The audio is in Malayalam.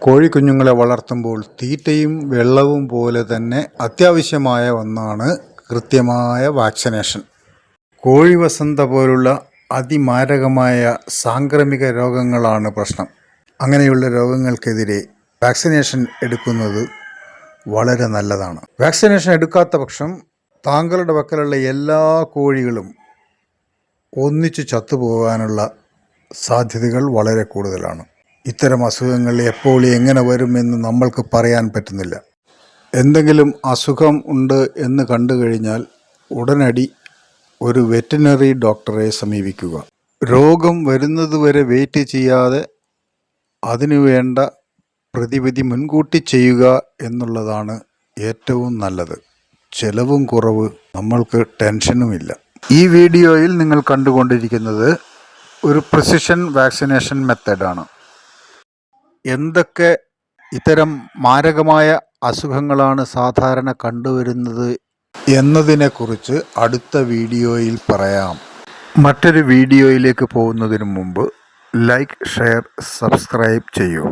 കോഴിക്കുഞ്ഞുങ്ങളെ വളർത്തുമ്പോൾ തീറ്റയും വെള്ളവും പോലെ തന്നെ അത്യാവശ്യമായ ഒന്നാണ് കൃത്യമായ വാക്സിനേഷൻ. കോഴിവസന്ത പോലുള്ള അതിമാരകമായ സാംക്രമിക രോഗങ്ങളാണ് പ്രശ്നം. അങ്ങനെയുള്ള രോഗങ്ങൾക്കെതിരെ വാക്സിനേഷൻ എടുക്കുന്നത് വളരെ നല്ലതാണ്. വാക്സിനേഷൻ എടുക്കാത്ത പക്ഷം താങ്കളുടെ പക്കലുള്ള എല്ലാ കോഴികളും ഒന്നിച്ചു ചത്തുപോകാനുള്ള സാധ്യതകൾ വളരെ കൂടുതലാണ്. ഇത്തരം അസുഖങ്ങൾ എപ്പോൾ എങ്ങനെ വരുമെന്ന് നമ്മൾക്ക് പറയാൻ പറ്റുന്നില്ല. എന്തെങ്കിലും അസുഖം ഉണ്ട് എന്ന് കണ്ടു കഴിഞ്ഞാൽ ഉടനടി ഒരു വെറ്റിനറി ഡോക്ടറെ സമീപിക്കുക. രോഗം വരുന്നതുവരെ വെയിറ്റ് ചെയ്യാതെ അതിനുവേണ്ട പ്രതിവിധി മുൻകൂട്ടി ചെയ്യുക എന്നുള്ളതാണ് ഏറ്റവും നല്ലത്. ചെലവും കുറവ്, നമ്മൾക്ക് ടെൻഷനുമില്ല. ഈ വീഡിയോയിൽ നിങ്ങൾ കണ്ടുകൊണ്ടിരിക്കുന്നത് ഒരു പ്രിസിഷൻ വാക്സിനേഷൻ മെത്തേഡാണ്. എന്തൊക്കെ ഇത്തരം മാരകമായ അസുഖങ്ങളാണ് സാധാരണ കണ്ടുവരുന്നത് എന്നതിനെക്കുറിച്ച് അടുത്ത വീഡിയോയിൽ പറയാം. മറ്റൊരു വീഡിയോയിലേക്ക് പോകുന്നതിന് മുമ്പ് ലൈക്ക്, ഷെയർ, സബ്സ്ക്രൈബ് ചെയ്യൂ.